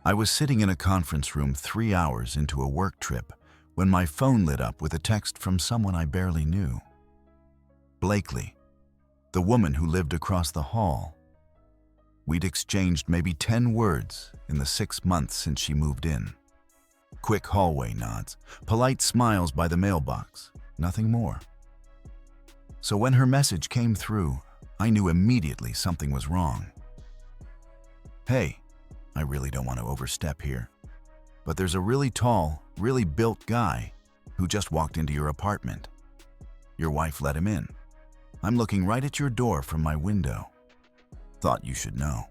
I was sitting in a conference room 3 hours into a work trip when my phone lit up with a text from someone I barely knew. Blakely, the woman who lived across the hall. We'd exchanged maybe 10 words in the 6 months since she moved in. Quick hallway nods, polite smiles by the mailbox, nothing more. So when her message came through, I knew immediately something was wrong. Hey, I really don't want to overstep here, but there's a really tall, really built guy who just walked into your apartment. Your wife let him in. I'm looking right at your door from my window. Thought you should know.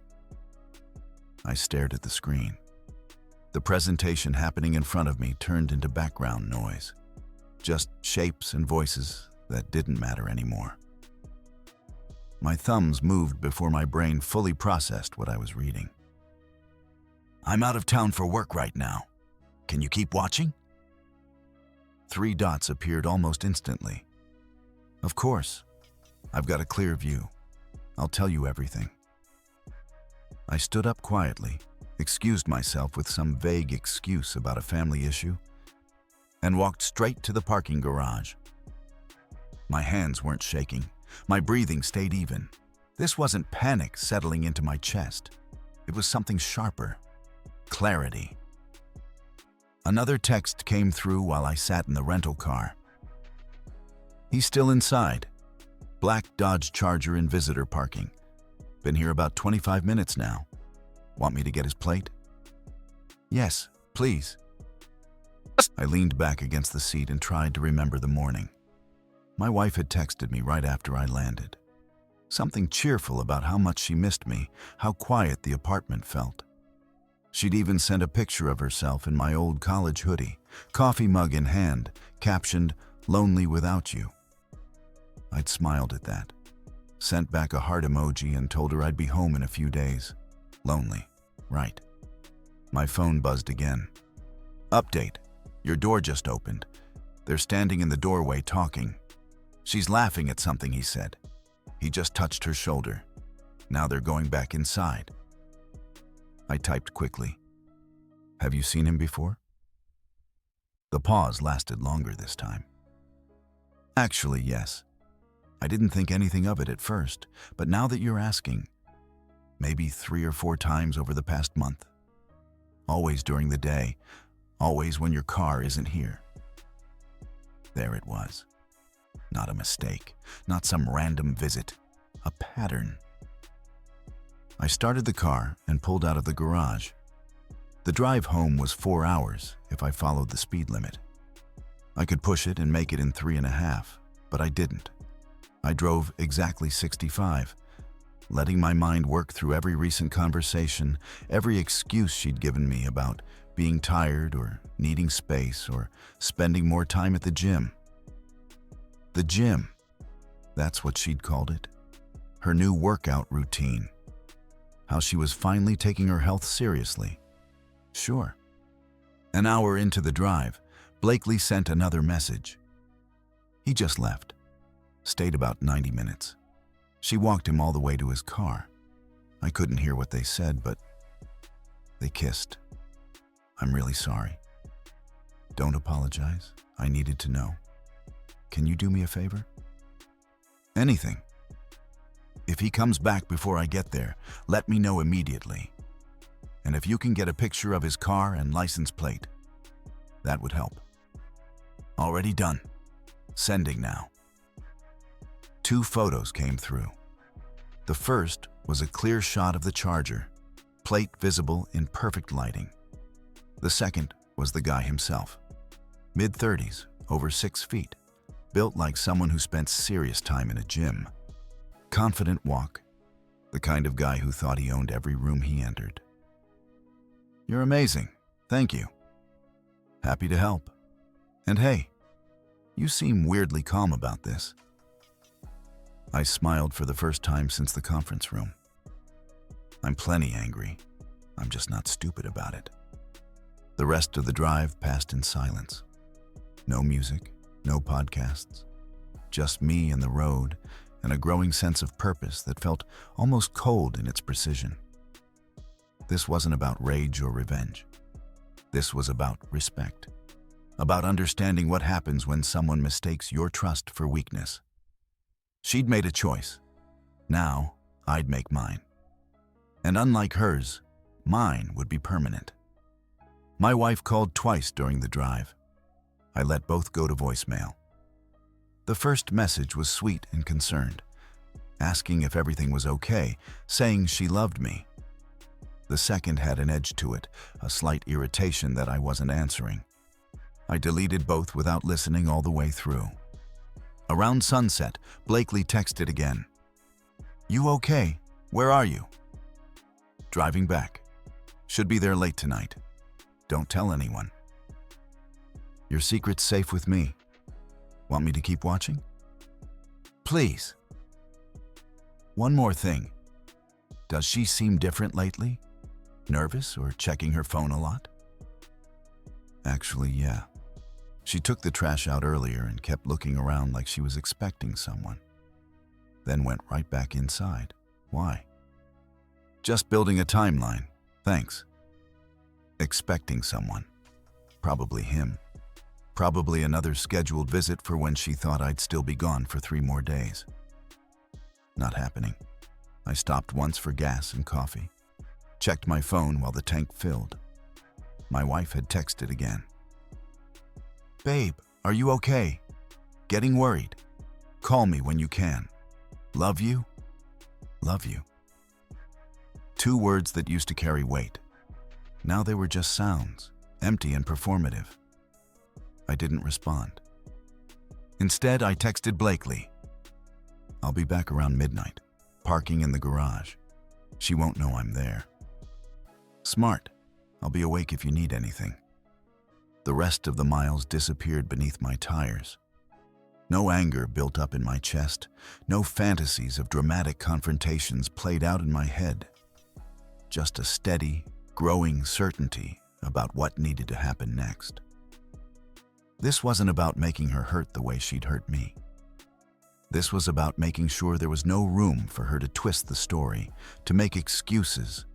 I stared at the screen. The presentation happening in front of me turned into background noise. Just shapes and voices that didn't matter anymore. My thumbs moved before my brain fully processed what I was reading. I'm out of town for work right now. Can you keep watching? 3 dots appeared almost instantly. Of course. I've got a clear view. I'll tell you everything. I stood up quietly, excused myself with some vague excuse about a family issue, and walked straight to the parking garage. My hands weren't shaking. My breathing stayed even. This wasn't panic settling into my chest. It was something sharper. Clarity. Another text came through while I sat in the rental car. He's still inside. Black Dodge Charger in visitor parking. Been here about 25 minutes now. Want me to get his plate? Yes, please. I leaned back against the seat and tried to remember the morning. My wife had texted me right after I landed. Something cheerful about how much she missed me, how quiet the apartment felt. She'd even sent a picture of herself in my old college hoodie, coffee mug in hand, captioned, "Lonely without you." I'd smiled at that, sent back a heart emoji and told her I'd be home in a few days. Lonely, right. My phone buzzed again. Update. Your door just opened. They're standing in the doorway talking. She's laughing at something he said. He just touched her shoulder. Now they're going back inside. I typed quickly. Have you seen him before? The pause lasted longer this time. Actually, yes. I didn't think anything of it at first, but now that you're asking, maybe 3 or 4 times over the past month. Always during the day, always when your car isn't here. There it was. Not a mistake, not some random visit, a pattern. I started the car and pulled out of the garage. The drive home was 4 hours if I followed the speed limit. I could push it and make it in 3.5, but I didn't. I drove exactly 65, letting my mind work through every recent conversation, every excuse she'd given me about being tired or needing space or spending more time at the gym. The gym, that's what she'd called it. Her new workout routine. How she was finally taking her health seriously. Sure. An hour into the drive, Blakely sent another message. He just left. Stayed about 90 minutes. She walked him all the way to his car. I couldn't hear what they said, but they kissed. I'm really sorry. Don't apologize. I needed to know. Can you do me a favor? Anything. If he comes back before I get there, let me know immediately. And if you can get a picture of his car and license plate, that would help. Already done. Sending now. 2 photos came through. The first was a clear shot of the Charger, plate visible in perfect lighting. The second was the guy himself. Mid-30s, over 6 feet, built like someone who spent serious time in a gym. Confident walk, the kind of guy who thought he owned every room he entered. You're amazing. Thank you. Happy to help. And hey, you seem weirdly calm about this. I smiled for the first time since the conference room. I'm plenty angry. I'm just not stupid about it. The rest of the drive passed in silence. No music, no podcasts. Just me and the road, and a growing sense of purpose that felt almost cold in its precision. This wasn't about rage or revenge. This was about respect. About understanding what happens when someone mistakes your trust for weakness. She'd made a choice. Now, I'd make mine. And unlike hers, mine would be permanent. My wife called twice during the drive. I let both go to voicemail. The first message was sweet and concerned, asking if everything was okay, saying she loved me. The second had an edge to it, a slight irritation that I wasn't answering. I deleted both without listening all the way through. Around sunset, Blakely texted again. "You okay? Where are you?" "Driving back. Should be there late tonight. Don't tell anyone." "Your secret's safe with me. Want me to keep watching?" "Please." "One more thing. Does she seem different lately? Nervous or checking her phone a lot?" "Actually, yeah. She took the trash out earlier and kept looking around like she was expecting someone. Then went right back inside. Why?" "Just building a timeline. Thanks." Expecting someone. Probably him. Probably another scheduled visit for when she thought I'd still be gone for 3 more days. Not happening. I stopped once for gas and coffee. Checked my phone while the tank filled. My wife had texted again. "Babe, are you okay? Getting worried. Call me when you can. Love you. Love you." 2 words that used to carry weight. Now they were just sounds, empty and performative. I didn't respond. Instead, I texted Blakely. "I'll be back around midnight, parking in the garage. She won't know I'm there." "Smart. I'll be awake if you need anything." The rest of the miles disappeared beneath my tires. No anger built up in my chest, no fantasies of dramatic confrontations played out in my head. Just a steady, growing certainty about what needed to happen next. This wasn't about making her hurt the way she'd hurt me. This was about making sure there was no room for her to twist the story, to make excuses,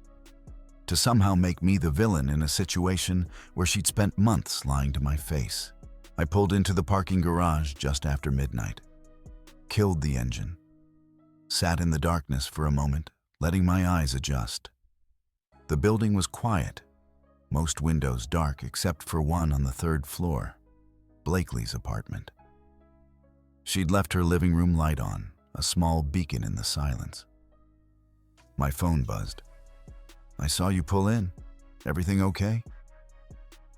to somehow make me the villain in a situation where she'd spent months lying to my face. I pulled into the parking garage just after midnight, killed the engine, sat in the darkness for a moment, letting my eyes adjust. The building was quiet, most windows dark except for one on the 3rd floor, Blakely's apartment. She'd left her living room light on, a small beacon in the silence. My phone buzzed. "I saw you pull in. Everything okay?"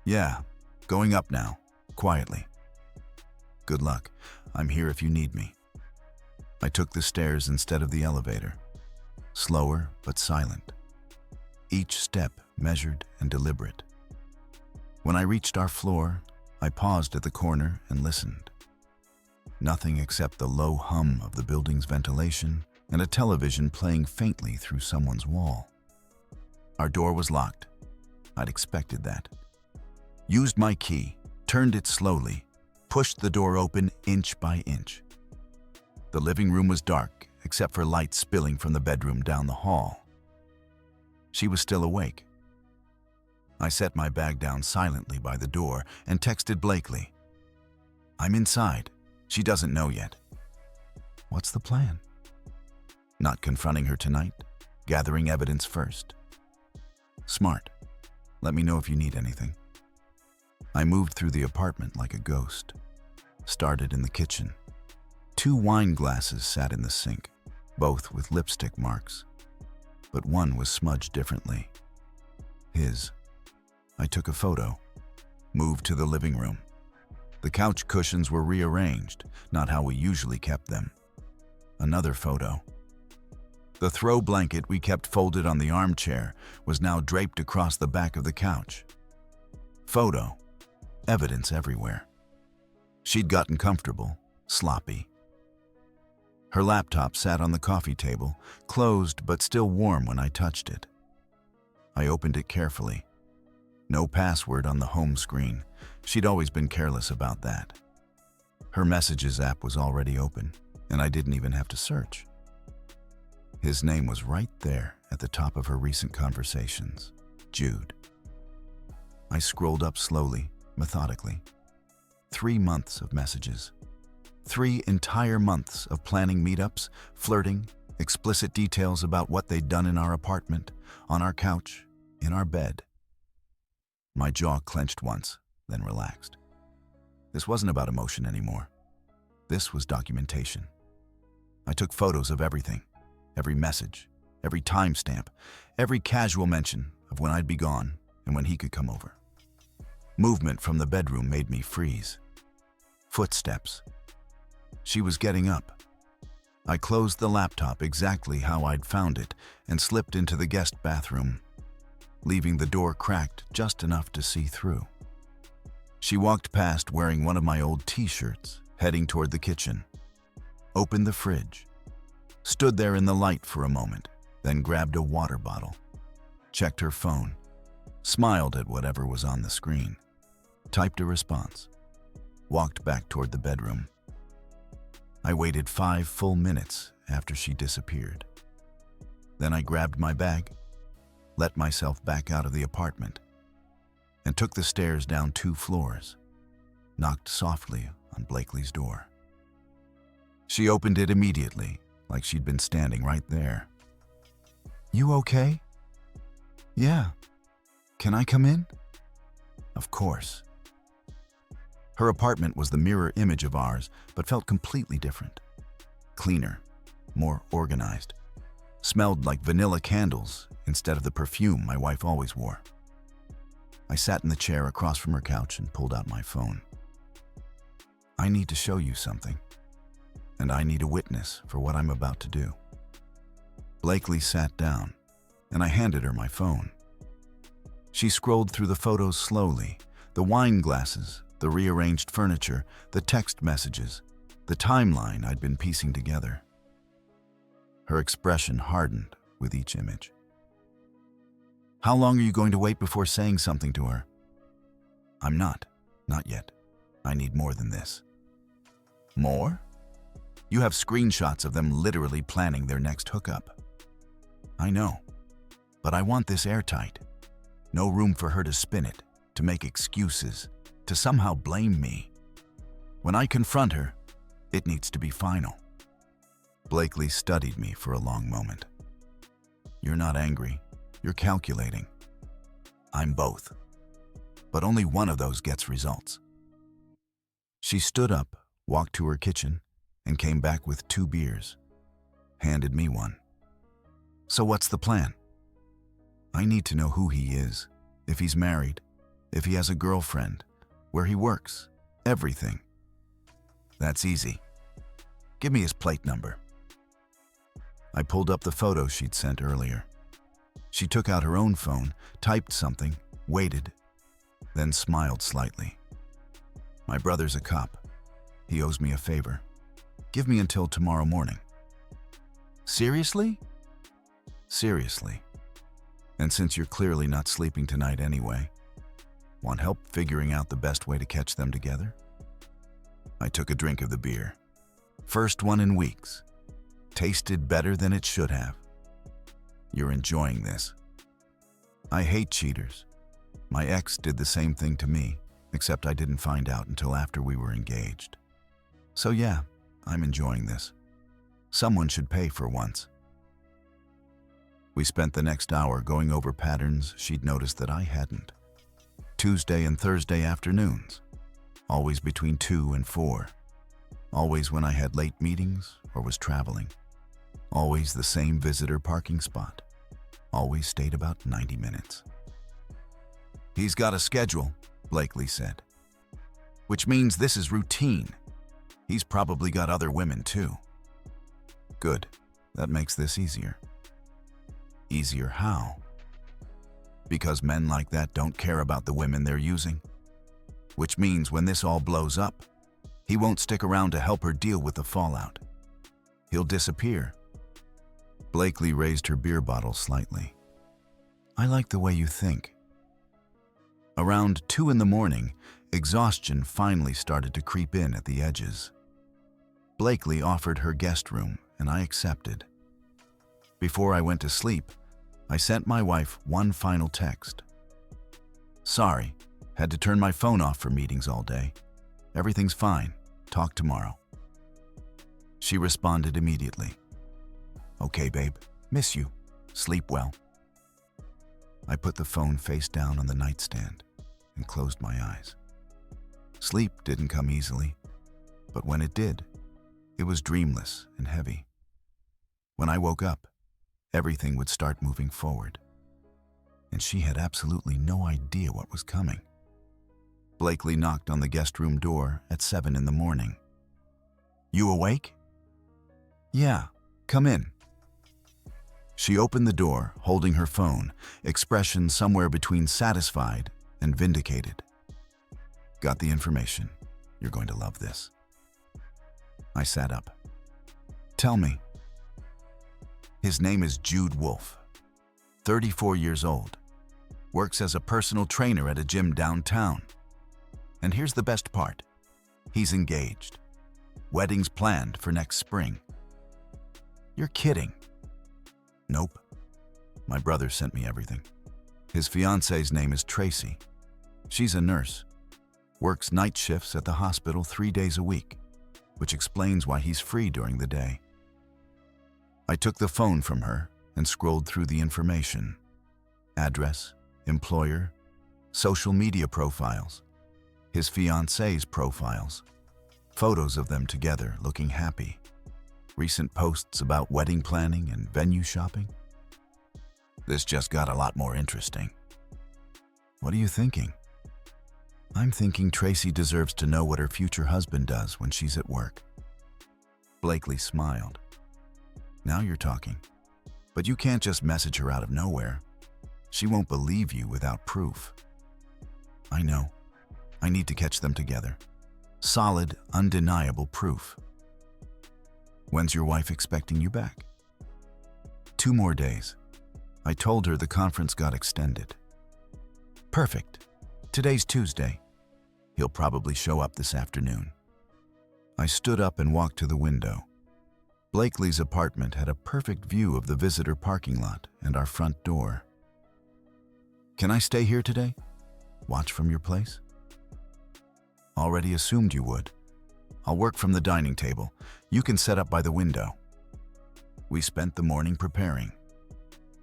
"Yeah, going up now, quietly." "Good luck. I'm here if you need me." I took the stairs instead of the elevator. Slower but silent. Each step measured and deliberate. When I reached our floor, I paused at the corner and listened. Nothing except the low hum of the building's ventilation and a television playing faintly through someone's wall. Our door was locked. I'd expected that. Used my key, turned it slowly, pushed the door open inch by inch. The living room was dark, except for light spilling from the bedroom down the hall. She was still awake. I set my bag down silently by the door and texted Blakely. "I'm inside. She doesn't know yet." "What's the plan?" "Not confronting her tonight. Gathering evidence first." "Smart. Let me know if you need anything." I moved through the apartment like a ghost. Started in the kitchen. 2 wine glasses sat in the sink, both with lipstick marks. But one was smudged differently. His. I took a photo. Moved to the living room. The couch cushions were rearranged, not how we usually kept them. Another photo. The throw blanket we kept folded on the armchair was now draped across the back of the couch. Photo. Evidence everywhere. She'd gotten comfortable, sloppy. Her laptop sat on the coffee table, closed but still warm when I touched it. I opened it carefully. No password on the home screen. She'd always been careless about that. Her Messages app was already open, and I didn't even have to search. His name was right there at the top of her recent conversations. Jude. I scrolled up slowly, methodically. 3 months of messages. 3 entire months of planning meetups, flirting, explicit details about what they'd done in our apartment, on our couch, in our bed. My jaw clenched once, then relaxed. This wasn't about emotion anymore. This was documentation. I took photos of everything, every message, every timestamp, every casual mention of when I'd be gone and when he could come over. Movement from the bedroom made me freeze. Footsteps. She was getting up. I closed the laptop exactly how I'd found it and slipped into the guest bathroom, leaving the door cracked just enough to see through. She walked past wearing one of my old t-shirts, heading toward the kitchen, opened the fridge, stood there in the light for a moment, then grabbed a water bottle, checked her phone, smiled at whatever was on the screen, typed a response, walked back toward the bedroom. I waited 5 full minutes after she disappeared. Then I grabbed my bag, let myself back out of the apartment, and took the stairs down 2 floors, knocked softly on Blakely's door. She opened it immediately, like she'd been standing right there. "You okay?" "Yeah. Can I come in?" Of course. Her apartment was the mirror image of ours, but felt completely different. Cleaner, more organized. Smelled like vanilla candles instead of the perfume my wife always wore. I sat in the chair across from her couch and pulled out my phone. "I need to show you something, and I need a witness for what I'm about to do." Blakely sat down, and I handed her my phone. She scrolled through the photos slowly, the wine glasses, the rearranged furniture, the text messages, the timeline I'd been piecing together. Her expression hardened with each image. "How long are you going to wait before saying something to her?" "I'm not yet. I need more than this." "More? You have screenshots of them literally planning their next hookup." "I know, but I want this airtight. No room for her to spin it, to make excuses, to somehow blame me. When I confront her, it needs to be final." Blakely studied me for a long moment. "You're not angry. You're calculating." "I'm both. But only one of those gets results." She stood up, walked to her kitchen, and came back with 2 beers. Handed me one. "So what's the plan?" "I need to know who he is, if he's married, if he has a girlfriend, where he works, everything." "That's easy. Give me his plate number." I pulled up the photo she'd sent earlier. She took out her own phone, typed something, waited, then smiled slightly. "My brother's a cop. He owes me a favor. Give me until tomorrow morning." "Seriously?" "Seriously. And since you're clearly not sleeping tonight anyway, want help figuring out the best way to catch them together?" I took a drink of the beer. First one in weeks. Tasted better than it should have. "You're enjoying this." I hate cheaters. My ex did the same thing to me, except I didn't find out until after we were engaged. So yeah, I'm enjoying this. Someone should pay for once. We spent the next hour going over patterns she'd noticed that I hadn't. Tuesday and Thursday afternoons, always between 2 and 4. Always when I had late meetings or was traveling. Always the same visitor parking spot. Always stayed about 90 minutes. "He's got a schedule," Blakely said. "Which means this is routine. He's probably got other women too." "Good. That makes this easier." "Easier how?" "Because men like that don't care about the women they're using. Which means when this all blows up, he won't stick around to help her deal with the fallout. He'll disappear." Blakely raised her beer bottle slightly. "I like the way you think." Around 2 in the morning, exhaustion finally started to creep in at the edges. Blakely offered her guest room, and I accepted. Before I went to sleep, I sent my wife one final text. "Sorry, had to turn my phone off for meetings all day. Everything's fine. Talk tomorrow." She responded immediately. "Okay, babe. Miss you. Sleep well." I put the phone face down on the nightstand and closed my eyes. Sleep didn't come easily, but when it did, it was dreamless and heavy. When I woke up, everything would start moving forward, and she had absolutely no idea what was coming. Blakely knocked on the guest room door at 7 in the morning. "You awake?" "Yeah, come in." She opened the door, holding her phone, expression somewhere between satisfied and vindicated. "Got the information. You're going to love this." I sat up. "Tell me." "His name is Jude Wolfe, 34 years old, works as a personal trainer at a gym downtown. And here's the best part. He's engaged. Wedding's planned for next spring." "You're kidding." "Nope. My brother sent me everything. His fiance's name is Tracy. She's a nurse. Works night shifts at the hospital 3 days a week, which explains why he's free during the day." I took the phone from her and scrolled through the information. Address, employer, social media profiles, his fiance's profiles, photos of them together looking happy, recent posts about wedding planning and venue shopping. This just got a lot more interesting. "What are you thinking?" "I'm thinking Tracy deserves to know what her future husband does when she's at work." Blakely smiled. "Now you're talking. But you can't just message her out of nowhere. She won't believe you without proof." "I know. I need to catch them together. Solid, undeniable proof." "When's your wife expecting you back?" 2 more days. I told her the conference got extended." "Perfect. Today's Tuesday. He'll probably show up this afternoon." I stood up and walked to the window. Blakely's apartment had a perfect view of the visitor parking lot and our front door. "Can I stay here today? Watch from your place?" "Already assumed you would. I'll work from the dining table. You can set up by the window." We spent the morning preparing.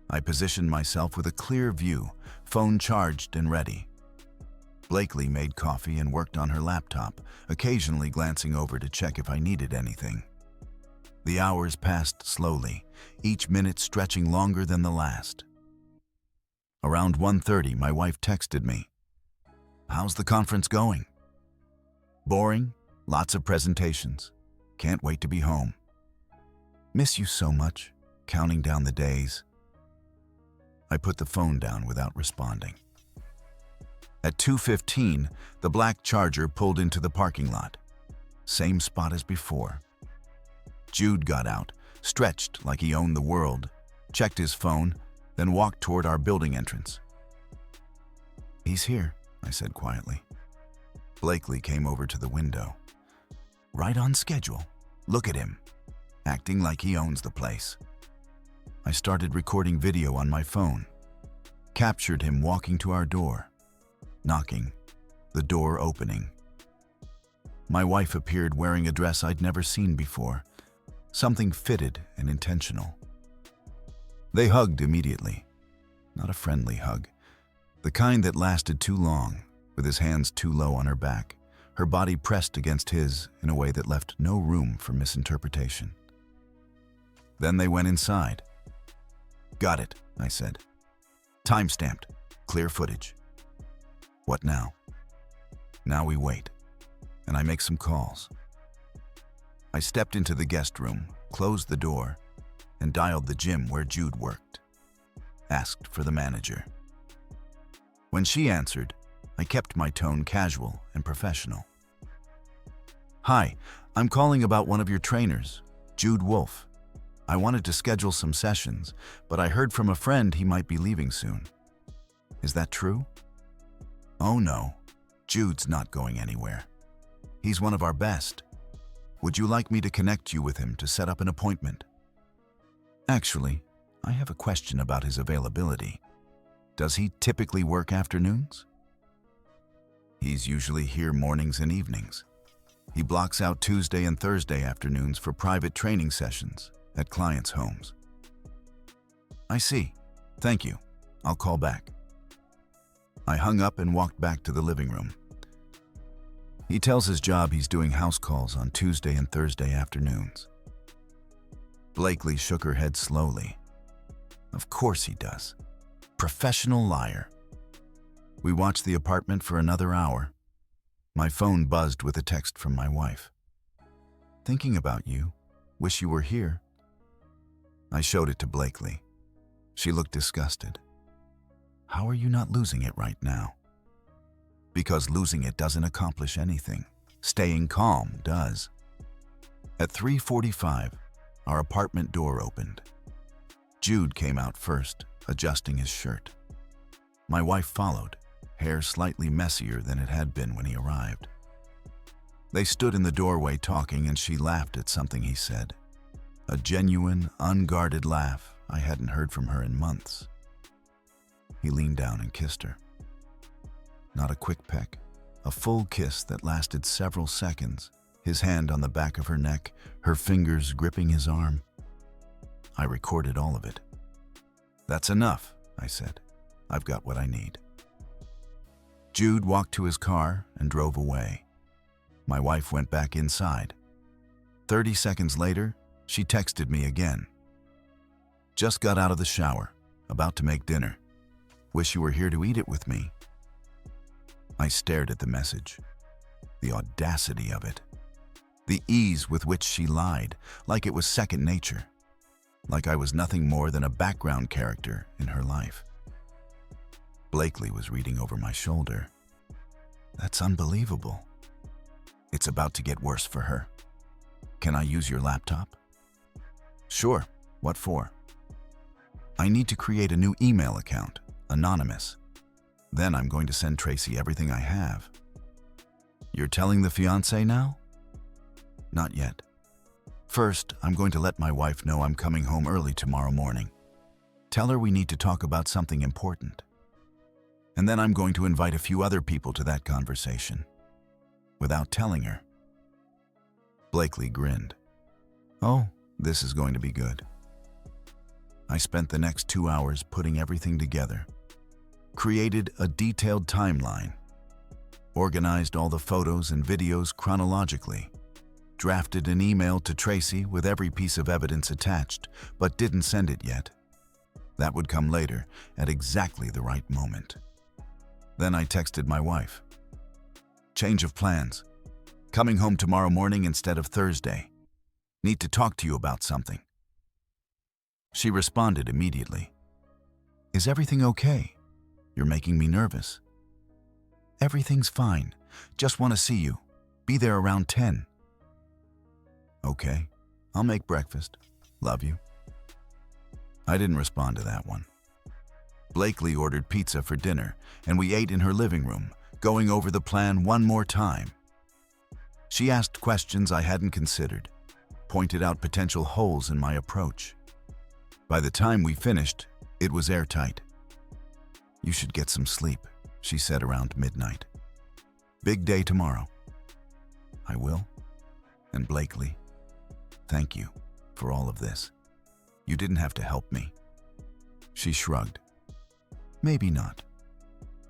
I positioned myself with a clear view, phone charged and ready. Blakely made coffee and worked on her laptop, occasionally glancing over to check if I needed anything. The hours passed slowly, each minute stretching longer than the last. Around 1:30, my wife texted me. "How's the conference going?" "Boring, lots of presentations. Can't wait to be home." "Miss you so much, counting down the days." I put the phone down without responding. At 2:15, the black Charger pulled into the parking lot. Same spot as before. Jude got out, stretched like he owned the world, checked his phone, then walked toward our building entrance. "He's here," I said quietly. Blakely came over to the window. "Right on schedule. Look at him, acting like he owns the place." I started recording video on my phone, captured him walking to our door, knocking, the door opening. My wife appeared wearing a dress I'd never seen before, something fitted and intentional. They hugged immediately, not a friendly hug, the kind that lasted too long, with his hands too low on her back, her body pressed against his in a way that left no room for misinterpretation. Then they went inside. "Got it," I said. "Time-stamped, clear footage." "What now?" "Now we wait, and I make some calls." I stepped into the guest room, closed the door, and dialed the gym where Jude worked. Asked for the manager. When she answered, I kept my tone casual and professional. "Hi, I'm calling about one of your trainers, Jude Wolfe. I wanted to schedule some sessions, but I heard from a friend he might be leaving soon. Is that true?" "Oh no, Jude's not going anywhere. He's one of our best. Would you like me to connect you with him to set up an appointment?" "Actually, I have a question about his availability. Does he typically work afternoons? He's usually here mornings and evenings. He blocks out Tuesday and Thursday afternoons for private training sessions at clients' homes. I see. Thank you. I'll call back. I hung up and walked back to the living room. He tells his job he's doing house calls on Tuesday and Thursday afternoons. Blakely shook her head slowly. Of course he does. Professional liar. We watched the apartment for another hour. My phone buzzed with a text from my wife. Thinking about you. Wish you were here. I showed it to Blakely. She looked disgusted. How are you not losing it right now? Because losing it doesn't accomplish anything. Staying calm does. At 3:45, our apartment door opened. Jude came out first, adjusting his shirt. My wife followed, hair slightly messier than it had been when he arrived. They stood in the doorway talking, and she laughed at something he said. A genuine, unguarded laugh I hadn't heard from her in months. He leaned down and kissed her. Not a quick peck, a full kiss that lasted several seconds, his hand on the back of her neck, her fingers gripping his arm. I recorded all of it. That's enough, I said. I've got what I need. Jude walked to his car and drove away. My wife went back inside. 30 seconds later, she texted me again. Just got out of the shower, about to make dinner. Wish you were here to eat it with me. I stared at the message. The audacity of it. The ease with which she lied, like it was second nature. Like I was nothing more than a background character in her life. Blakely was reading over my shoulder. That's unbelievable. It's about to get worse for her. Can I use your laptop? Sure. What for? I need to create a new email account, anonymous. Then I'm going to send Tracy everything I have. You're telling the fiancé now? Not yet. First, I'm going to let my wife know I'm coming home early tomorrow morning. Tell her we need to talk about something important. And then I'm going to invite a few other people to that conversation, without telling her. Blakely grinned. Oh, this is going to be good. I spent the next 2 hours putting everything together, created a detailed timeline, organized all the photos and videos chronologically, drafted an email to Tracy with every piece of evidence attached, but didn't send it yet. That would come later, at exactly the right moment. Then I texted my wife. Change of plans. Coming home tomorrow morning instead of Thursday. Need to talk to you about something. She responded immediately. Is everything okay? You're making me nervous. Everything's fine. Just want to see you. Be there around 10. Okay, I'll make breakfast. Love you. I didn't respond to that one. Blakely ordered pizza for dinner, and we ate in her living room, going over the plan one more time. She asked questions I hadn't considered, pointed out potential holes in my approach. By the time we finished, it was airtight. You should get some sleep, she said around midnight. Big day tomorrow. I will. And Blakely, thank you for all of this. You didn't have to help me. She shrugged. Maybe not.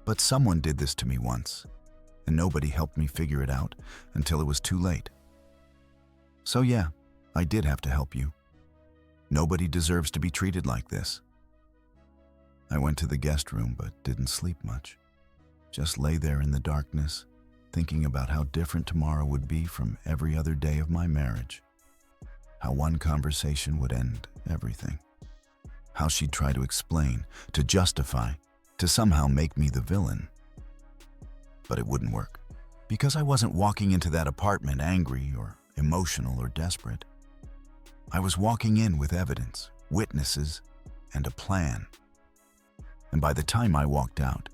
But someone did this to me once, and nobody helped me figure it out until it was too late. So yeah, I did have to help you. Nobody deserves to be treated like this. I went to the guest room but didn't sleep much. Just lay there in the darkness, thinking about how different tomorrow would be from every other day of my marriage. How one conversation would end everything. How she'd try to explain, to justify, to somehow make me the villain. But it wouldn't work, because I wasn't walking into that apartment angry or emotional or desperate. I was walking in with evidence, witnesses, and a plan. And by the time I walked out,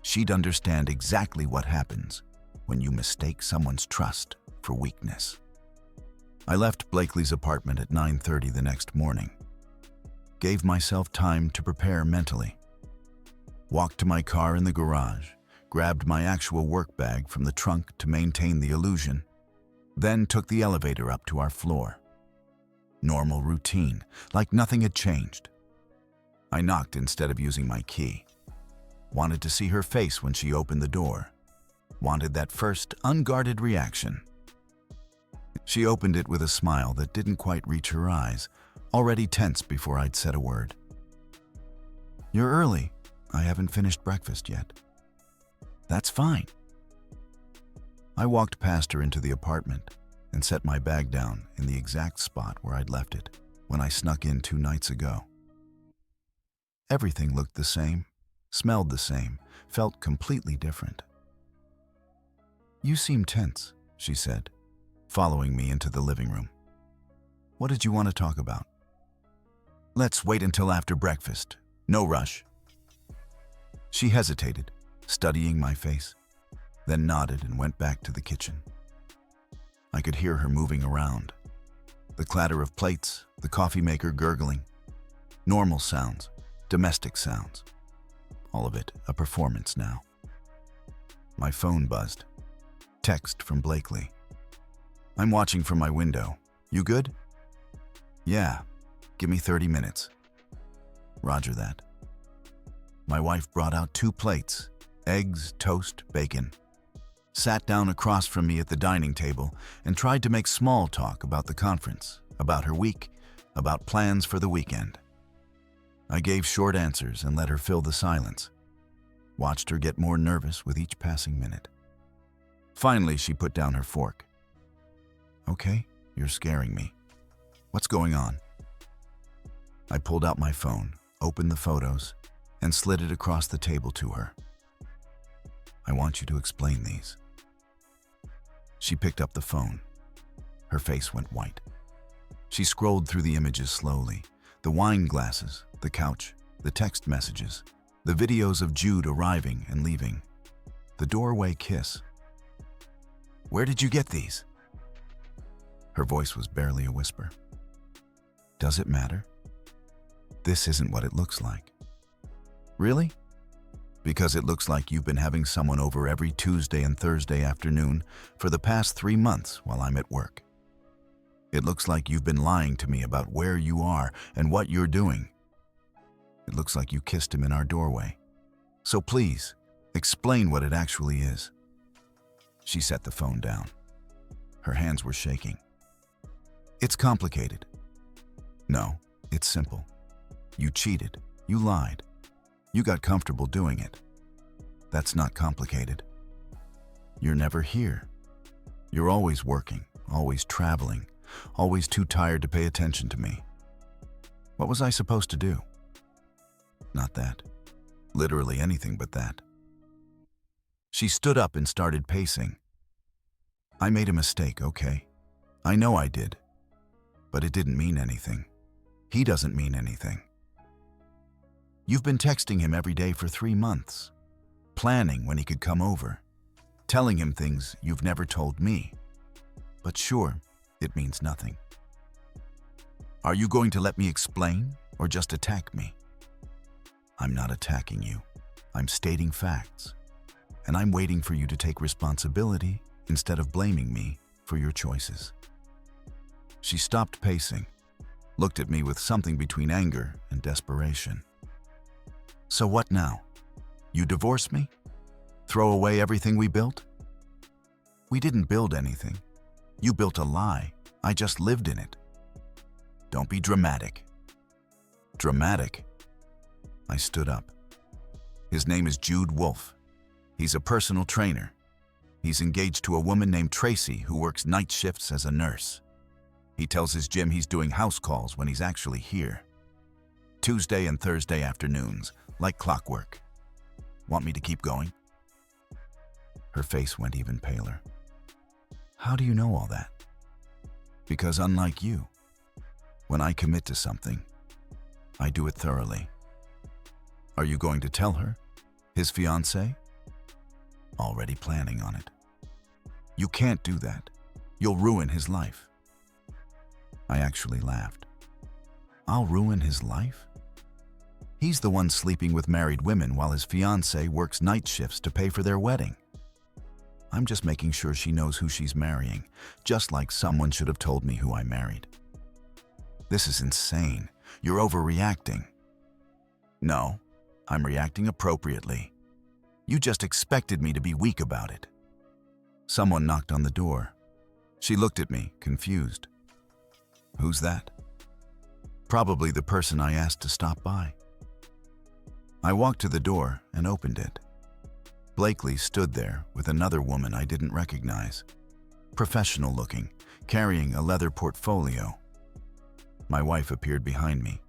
she'd understand exactly what happens when you mistake someone's trust for weakness. I left Blakely's apartment at 9:30 the next morning. Gave myself time to prepare mentally. Walked to my car in the garage, grabbed my actual work bag from the trunk to maintain the illusion, then took the elevator up to our floor. Normal routine, like nothing had changed. I knocked instead of using my key. Wanted to see her face when she opened the door. Wanted that first, unguarded reaction. She opened it with a smile that didn't quite reach her eyes, already tense before I'd said a word. "You're early. I haven't finished breakfast yet." "That's fine." I walked past her into the apartment and set my bag down in the exact spot where I'd left it when I snuck in 2 nights ago. Everything looked the same, smelled the same, felt completely different. "You seem tense," she said, following me into the living room. "What did you want to talk about?" "Let's wait until after breakfast. No rush." She hesitated, studying my face, then nodded and went back to the kitchen. I could hear her moving around. The clatter of plates, the coffee maker gurgling. Normal sounds, domestic sounds. All of it a performance now. My phone buzzed. Text from Blakely. "I'm watching from my window. You good?" "Yeah. Give me 30 minutes. "Roger that." My wife brought out 2 plates, eggs, toast, bacon. Sat down across from me at the dining table and tried to make small talk about the conference, about her week, about plans for the weekend. I gave short answers and let her fill the silence. Watched her get more nervous with each passing minute. Finally, she put down her fork. "Okay, you're scaring me. What's going on?" I pulled out my phone, opened the photos, and slid it across the table to her. "I want you to explain these." She picked up the phone. Her face went white. She scrolled through the images slowly, the wine glasses, the couch, the text messages, the videos of Jude arriving and leaving, the doorway kiss. "Where did you get these?" Her voice was barely a whisper. "Does it matter? This isn't what it looks like." "Really?" "Because it looks like you've been having someone over every Tuesday and Thursday afternoon for the past 3 months while I'm at work. It looks like you've been lying to me about where you are and what you're doing. It looks like you kissed him in our doorway. So please, explain what it actually is." She set the phone down. Her hands were shaking. "It's complicated." "No, it's simple. You cheated. You lied. You got comfortable doing it. That's not complicated. You're never here. You're always working, always traveling, always too tired to pay attention to me. What was I supposed to do?" "Not that. Literally anything but that." She stood up and started pacing. "I made a mistake, okay? I know I did. But it didn't mean anything. He doesn't mean anything. You've been texting him every day for 3 months, planning when he could come over, telling him things you've never told me. But sure, it means nothing. Are you going to let me explain or just attack me?" "I'm not attacking you. I'm stating facts. And I'm waiting for you to take responsibility instead of blaming me for your choices." She stopped pacing, looked at me with something between anger and desperation. "So what now? You divorce me? Throw away everything we built?" "We didn't build anything. You built a lie. I just lived in it." "Don't be dramatic." "Dramatic?" I stood up. "His name is Jude Wolfe. He's a personal trainer. He's engaged to a woman named Tracy who works night shifts as a nurse. He tells his gym he's doing house calls when he's actually here. Tuesday and Thursday afternoons, like clockwork. Want me to keep going?" Her face went even paler. "How do you know all that?" "Because unlike you, when I commit to something, I do it thoroughly." "Are you going to tell her? His fiancée?" "Already planning on it." "You can't do that. You'll ruin his life." I actually laughed. I'll ruin his life? He's the one sleeping with married women while his fiancée works night shifts to pay for their wedding. I'm just making sure she knows who she's marrying, just like someone should have told me who I married. This is insane. You're overreacting. No, I'm reacting appropriately. You just expected me to be weak about it. Someone knocked on the door. She looked at me, confused. Who's that? Probably the person I asked to stop by. I walked to the door and opened it. Blakely stood there with another woman I didn't recognize. Professional looking, carrying a leather portfolio. My wife appeared behind me.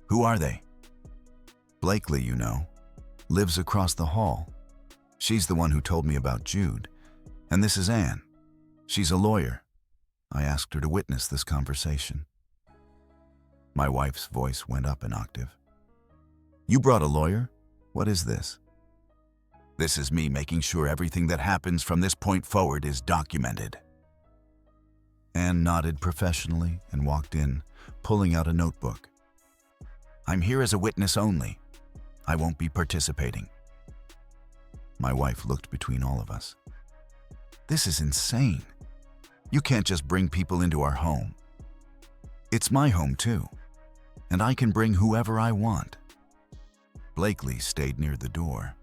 Who are they? Blakely, you know, lives across the hall. She's the one who told me about Jude. And this is Anne. She's a lawyer. I asked her to witness this conversation. My wife's voice went up an octave. You brought a lawyer? What is this? This is me making sure everything that happens from this point forward is documented. Anne nodded professionally and walked in, pulling out a notebook. I'm here as a witness only. I won't be participating. My wife looked between all of us. This is insane. You can't just bring people into our home. It's my home too, and I can bring whoever I want. Blakely stayed near the door.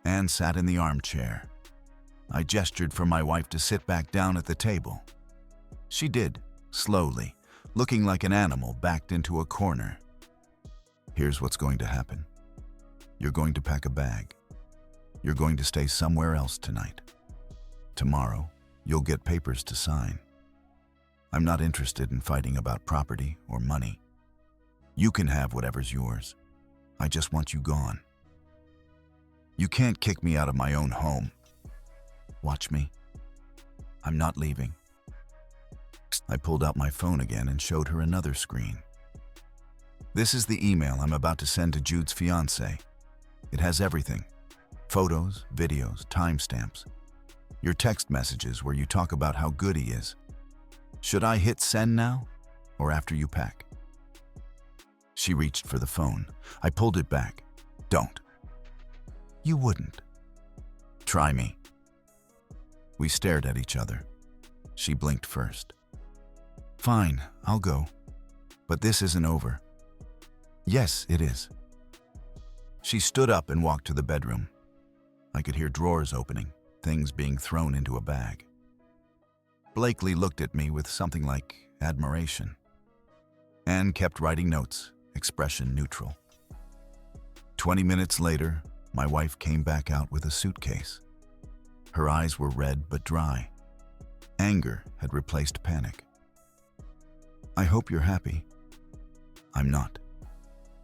Anne sat in the armchair. I gestured for my wife to sit back down at the table. She did, slowly, looking like an animal backed into a corner. Here's what's going to happen. You're going to pack a bag. You're going to stay somewhere else tonight. Tomorrow, you'll get papers to sign. I'm not interested in fighting about property or money. You can have whatever's yours. I just want you gone. You can't kick me out of my own home. Watch me. I'm not leaving. I pulled out my phone again and showed her another screen. This is the email I'm about to send to Jude's fiancée. It has everything. Photos, videos, timestamps. Your text messages where you talk about how good he is. Should I hit send now or after you pack? She reached for the phone. I pulled it back. Don't. You wouldn't. Try me. We stared at each other. She blinked first. Fine, I'll go. But this isn't over. Yes, it is. She stood up and walked to the bedroom. I could hear drawers opening, things being thrown into a bag. Blakely looked at me with something like admiration. Anne kept writing notes, expression neutral. 20 minutes later, my wife came back out with a suitcase. Her eyes were red but dry. Anger had replaced panic. I hope you're happy. I'm not.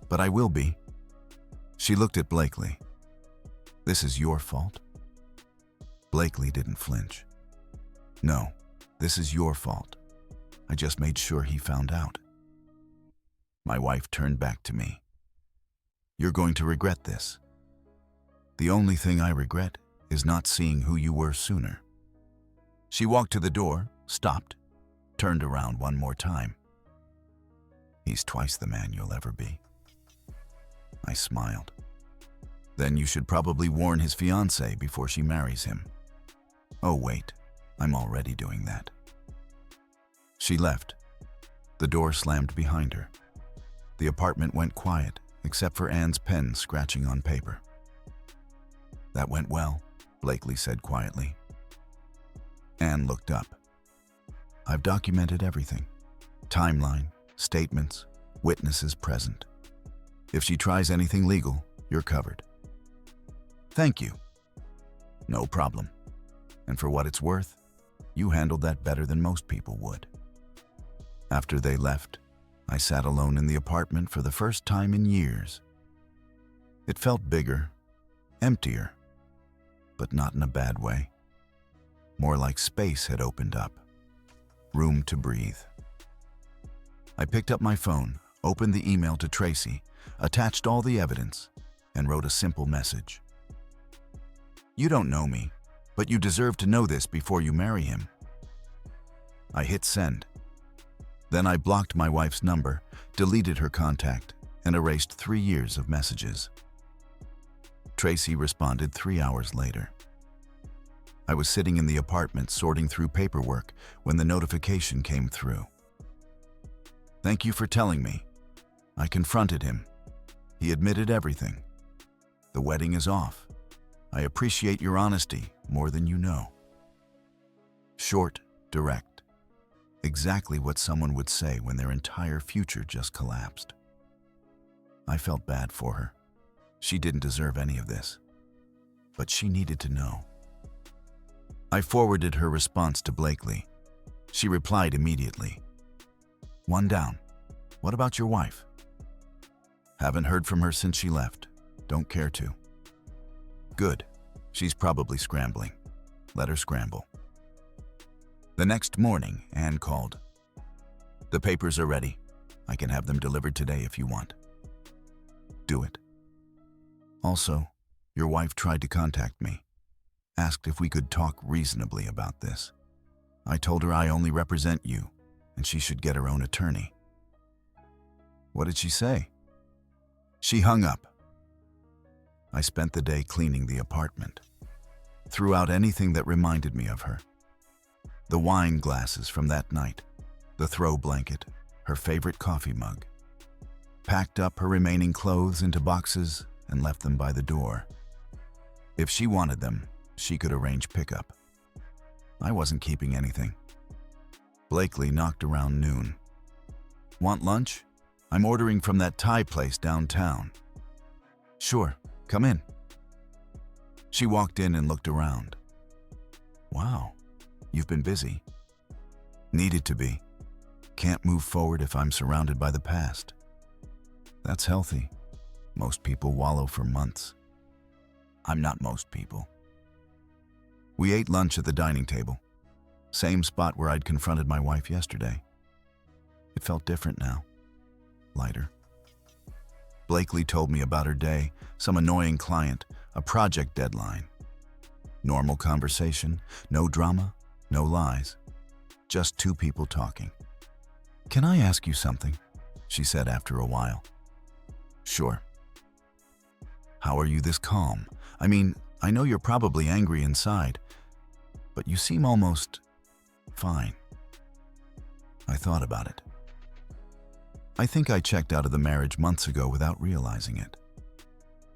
But I will be. She looked at Blakely. This is your fault? Blakely didn't flinch. No, this is your fault. I just made sure he found out. My wife turned back to me. You're going to regret this. The only thing I regret is not seeing who you were sooner. She walked to the door, stopped, turned around one more time. He's twice the man you'll ever be. I smiled. Then you should probably warn his fiancée before she marries him. Oh wait, I'm already doing that. She left. The door slammed behind her. The apartment went quiet, except for Anne's pen scratching on paper. That went well, Blakely said quietly. Anne looked up. I've documented everything. Timeline, statements, witnesses present. If she tries anything legal, you're covered. Thank you. No problem. And for what it's worth, you handled that better than most people would. After they left, I sat alone in the apartment for the first time in years. It felt bigger, emptier, but not in a bad way. More like space had opened up, room to breathe. I picked up my phone, opened the email to Tracy, attached all the evidence, and wrote a simple message. You don't know me, but you deserve to know this before you marry him. I hit send. Then I blocked my wife's number, deleted her contact, and erased 3 years of messages. Tracy responded 3 hours later. I was sitting in the apartment sorting through paperwork when the notification came through. "Thank you for telling me." I confronted him. He admitted everything. "The wedding is off. I appreciate your honesty more than you know." Short, direct. Exactly what someone would say when their entire future just collapsed. I felt bad for her. She didn't deserve any of this. But she needed to know. I forwarded her response to Blakely. She replied immediately. "One down. What about your wife?" "Haven't heard from her since she left. Don't care to." "Good. She's probably scrambling. Let her scramble." The next morning, Anne called. "The papers are ready. I can have them delivered today if you want." "Do it." "Also, your wife tried to contact me. Asked if we could talk reasonably about this. I told her I only represent you, and she should get her own attorney." "What did she say?" "She hung up." I spent the day cleaning the apartment. Threw out anything that reminded me of her. The wine glasses from that night, the throw blanket, her favorite coffee mug. Packed up her remaining clothes into boxes and left them by the door. If she wanted them, she could arrange pickup. I wasn't keeping anything. Blakely knocked around noon. "Want lunch? I'm ordering from that Thai place downtown." "Sure, come in." She walked in and looked around. "Wow, you've been busy." "Needed to be. Can't move forward if I'm surrounded by the past." "That's healthy. Most people wallow for months. I'm not most people." We ate lunch at the dining table. Same spot where I'd confronted my wife yesterday. It felt different now. Lighter. Blakely told me about her day, some annoying client, a project deadline. Normal conversation, no drama, no lies. Just two people talking. "Can I ask you something?" she said after a while. "Sure." "How are you this calm? I mean, I know you're probably angry inside, but you seem almost fine." I thought about it. I think I checked out of the marriage months ago without realizing it.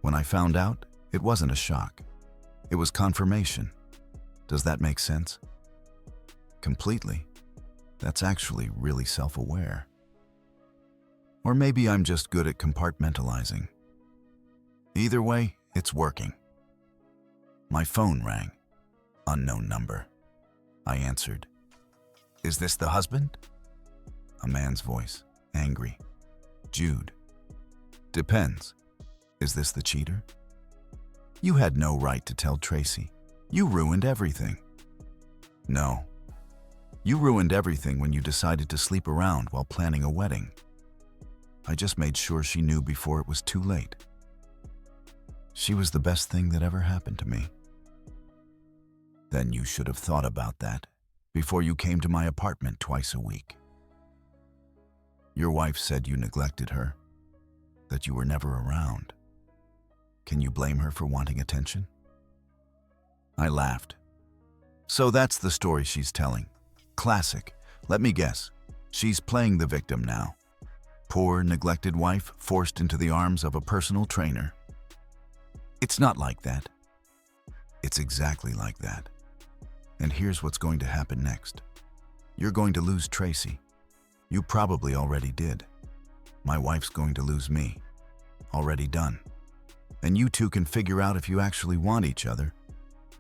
When I found out, it wasn't a shock. It was confirmation. Does that make sense? Completely. That's actually really self-aware. Or maybe I'm just good at compartmentalizing. Either way, it's working. My phone rang. Unknown number. I answered. "Is this the husband?" A man's voice, angry. "Jude." "Depends. Is this the cheater?" "You had no right to tell Tracy. You ruined everything." "No. You ruined everything when you decided to sleep around while planning a wedding. I just made sure she knew before it was too late. She was the best thing that ever happened to me." "Then you should have thought about that before you came to my apartment twice a week." "Your wife said you neglected her, that you were never around. Can you blame her for wanting attention?" I laughed. "So that's the story she's telling. Classic. Let me guess. She's playing the victim now. Poor, neglected wife forced into the arms of a personal trainer." "It's not like that." "It's exactly like that. And here's what's going to happen next. You're going to lose Tracy. You probably already did. My wife's going to lose me. Already done. And you two can figure out if you actually want each other,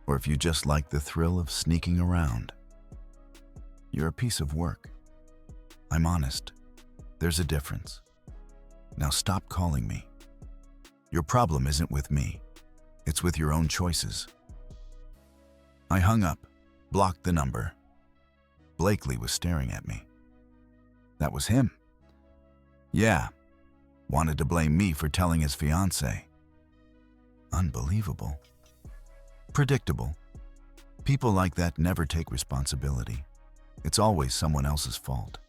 or if you just like the thrill of sneaking around. You're a piece of work. I'm honest. There's a difference. Now stop calling me. Your problem isn't with me. It's with your own choices." I hung up, blocked the number. Blakely was staring at me. That was him. Yeah. Wanted to blame me for telling his fiancée. Unbelievable. Predictable. People like that never take responsibility. It's always someone else's fault.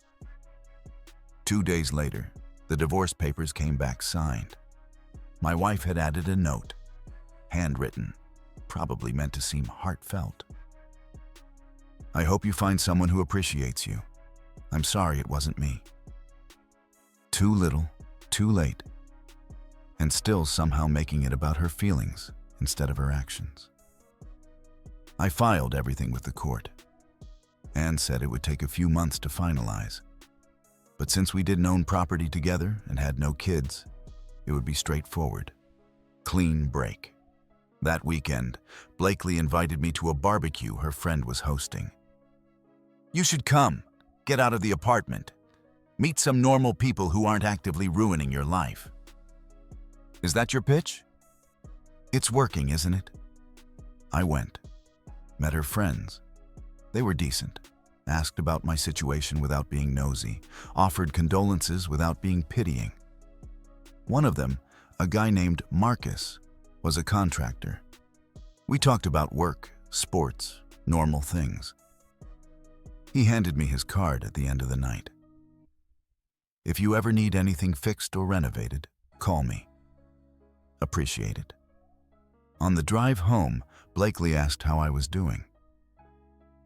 2 days later, the divorce papers came back signed. My wife had added a note, handwritten, probably meant to seem heartfelt. "I hope you find someone who appreciates you. I'm sorry it wasn't me." Too little, too late, and still somehow making it about her feelings instead of her actions. I filed everything with the court. Anne said it would take a few months to finalize. But since we didn't own property together and had no kids, it would be straightforward. Clean break. That weekend, Blakely invited me to a barbecue her friend was hosting. "You should come. Get out of the apartment. Meet some normal people who aren't actively ruining your life." Is that your pitch? It's working, isn't it? I went. Met her friends. They were decent. Asked about my situation without being nosy. Offered condolences without being pitying. One of them, a guy named Marcus, was a contractor. We talked about work, sports, normal things. He handed me his card at the end of the night. "If you ever need anything fixed or renovated, call me. Appreciate it." On the drive home, Blakely asked how I was doing.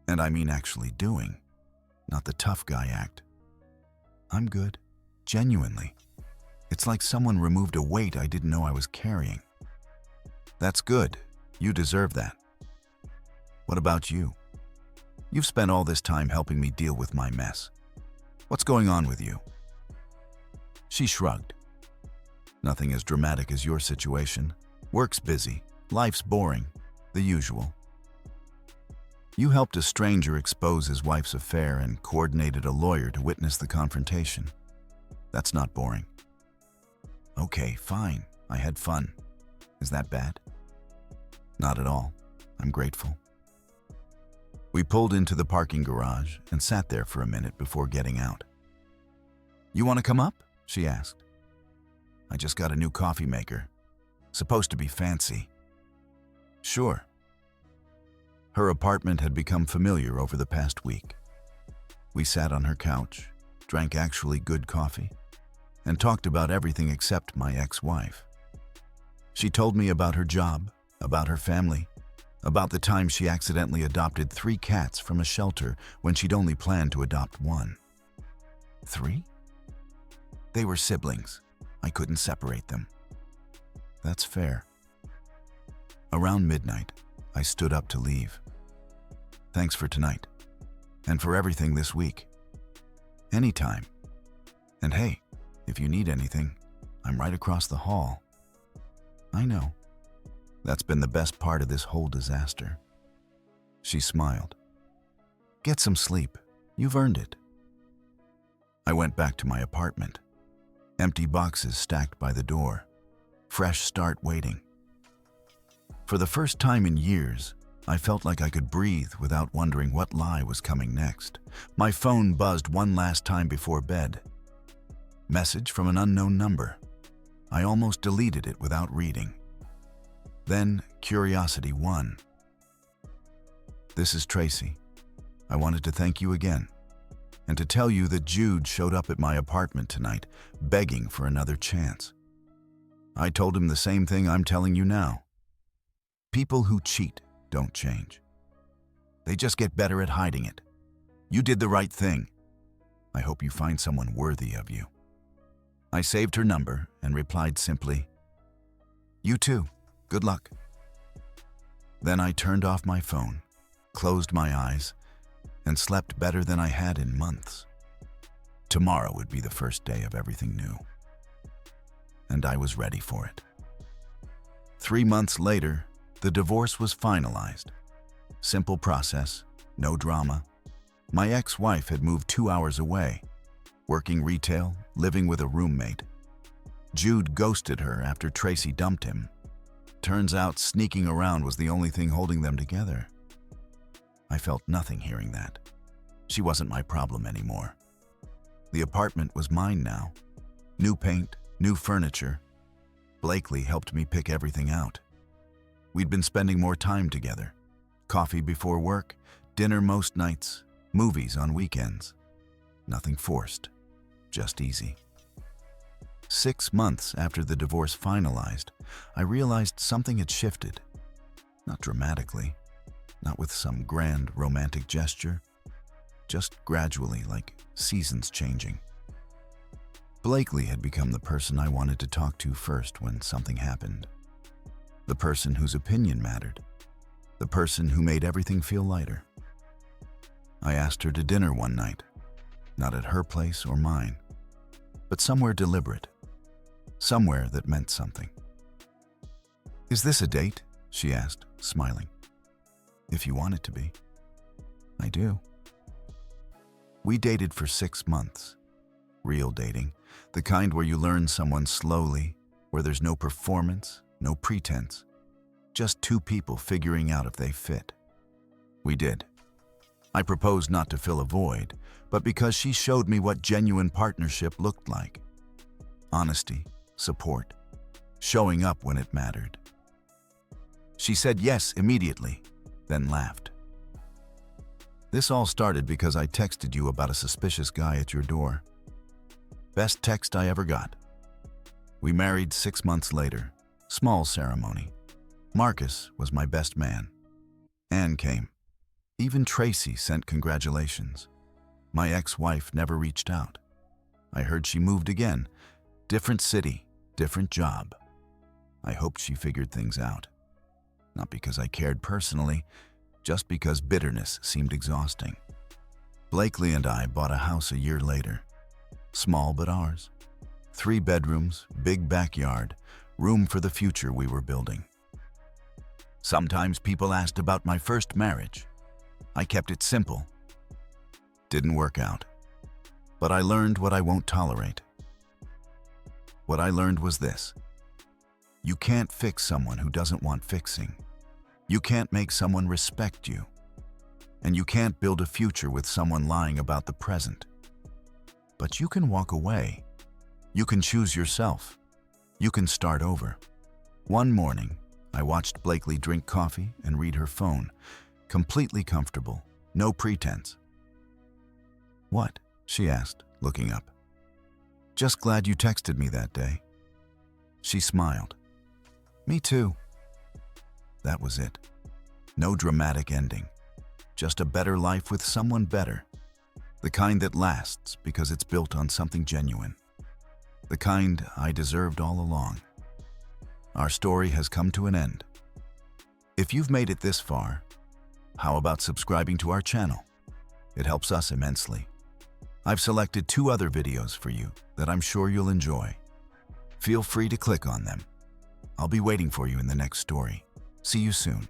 And I mean actually doing, not the tough guy act. I'm good, genuinely. It's like someone removed a weight I didn't know I was carrying. That's good. You deserve that. What about you? You've spent all this time helping me deal with my mess. What's going on with you? She shrugged. Nothing as dramatic as your situation. Work's busy, life's boring, the usual. You helped a stranger expose his wife's affair and coordinated a lawyer to witness the confrontation. That's not boring. Okay, fine. I had fun. Is that bad? Not at all. I'm grateful. We pulled into the parking garage and sat there for a minute before getting out. "You want to come up?" she asked. "I just got a new coffee maker. Supposed to be fancy." "Sure." Her apartment had become familiar over the past week. We sat on her couch, drank actually good coffee, and talked about everything except my ex-wife. She told me about her job, about her family, about the time she accidentally adopted 3 cats from a shelter when she'd only planned to adopt 1. 3? They were siblings. I couldn't separate them. That's fair. Around midnight, I stood up to leave. "Thanks for tonight, and for everything this week. Anytime. And hey, if you need anything, I'm right across the hall." I know. That's been the best part of this whole disaster. She smiled. "Get some sleep. You've earned it." I went back to my apartment. Empty boxes stacked by the door. Fresh start waiting. For the first time in years, I felt like I could breathe without wondering what lie was coming next. My phone buzzed one last time before bed. Message from an unknown number. I almost deleted it without reading. Then curiosity won. "This is Tracy. I wanted to thank you again, and to tell you that Jude showed up at my apartment tonight, begging for another chance. I told him the same thing I'm telling you now. People who cheat don't change. They just get better at hiding it. You did the right thing. I hope you find someone worthy of you." I saved her number and replied simply, "You too. Good luck." Then I turned off my phone, closed my eyes, and slept better than I had in months. Tomorrow would be the first day of everything new. And I was ready for it. 3 months later, the divorce was finalized. Simple process, no drama. My ex-wife had moved 2 hours away, working retail, living with a roommate. Jude ghosted her after Tracy dumped him. Turns out sneaking around was the only thing holding them together. I felt nothing hearing that. She wasn't my problem anymore. The apartment was mine now. New paint, new furniture. Blakely helped me pick everything out. We'd been spending more time together. Coffee before work, dinner most nights, movies on weekends. Nothing forced, just easy. 6 months after the divorce finalized, I realized something had shifted. Not dramatically, not with some grand romantic gesture, just gradually, like seasons changing. Blakely had become the person I wanted to talk to first when something happened. The person whose opinion mattered. The person who made everything feel lighter. I asked her to dinner one night, not at her place or mine, but somewhere deliberate, somewhere that meant something. "Is this a date?" she asked, smiling. "If you want it to be." "I do." We dated for 6 months. Real dating, the kind where you learn someone slowly, where there's no performance, no pretense, just two people figuring out if they fit. We did. I proposed not to fill a void, but because she showed me what genuine partnership looked like. Honesty, support, showing up when it mattered. She said yes immediately, then laughed. "This all started because I texted you about a suspicious guy at your door. Best text I ever got." We married 6 months later. Small ceremony. Marcus was my best man. Anne came. Even Tracy sent congratulations. My ex-wife never reached out. I heard she moved again. Different city, different job. I hoped she figured things out. Not because I cared personally, just because bitterness seemed exhausting. Blakely and I bought a house a year later. Small but ours. 3 bedrooms, big backyard, room for the future we were building. Sometimes people asked about my first marriage. I kept it simple. Didn't work out. But I learned what I won't tolerate. What I learned was this. You can't fix someone who doesn't want fixing. You can't make someone respect you. And you can't build a future with someone lying about the present. But you can walk away. You can choose yourself. You can start over. One morning, I watched Blakely drink coffee and read her phone, completely comfortable, no pretense. "What?" she asked, looking up. "Just glad you texted me that day." She smiled. "Me too." That was it. No dramatic ending. Just a better life with someone better. The kind that lasts because it's built on something genuine. The kind I deserved all along. Our story has come to an end. If you've made it this far, how about subscribing to our channel? It helps us immensely. I've selected 2 other videos for you that I'm sure you'll enjoy. Feel free to click on them. I'll be waiting for you in the next story. See you soon.